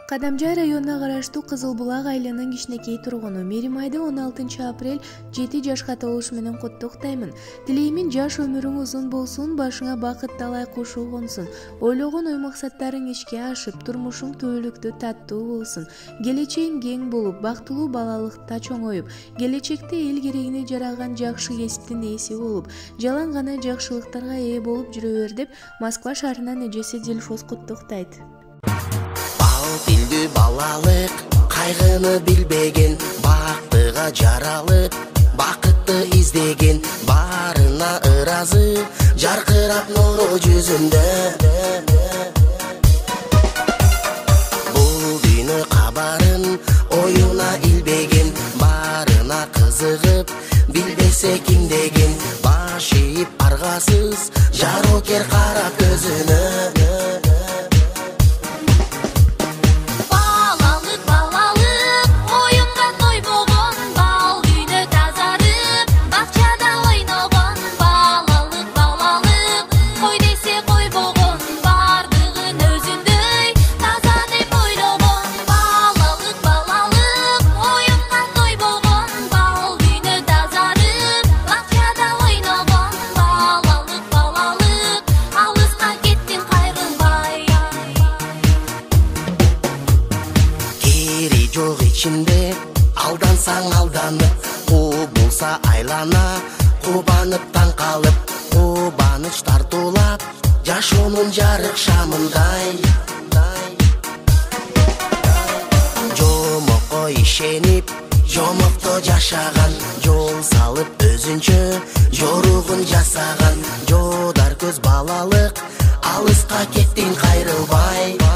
Кадамжай районуна караштуу Кызыл Булак айылынын кичинекей тургуну. Меримайды 16 апрель 7 жашка толуш менен куттуктаймын. Тилеймин жаш өмүрүң узун болсун, башыңа бакыт талай кушу консун. Ойлогон ой максаттарың ишке ашып, турмушуң түбөлүктүү таттуу болсун. Келечегиң кең болуп, бактылуу балалыкта чоңоюп, келечекте эл керегине жараган жакшы кесиптин ээси болуп, жалаң гана жакшылыктарга ээ болуп жүрө бер деп Москва шаарынан эжеси Дилфоз куттуктайт. Тилдүү балалык, кайгыны билбеген, бактыга жаралып, бакытты издеген, барына ыразы, жаркырап нуру жүзүндө. Бул дүйнө кабарын оюна илбеген, барына кызыгып, билбесе ким деген, баш ийип аргасыз, жарокер карап көзүнө. Жок ичинде алдансаң алданып, кубулса айлана, кубанып таң калып, кубаныч тартуулап, жашоонун жарык шамындай. Жомокко ишенип, жомокто жашаган, жол салып өзүнчө жоругун жасаган, жодар көз балалык, алыска кеттиң кайрылбай.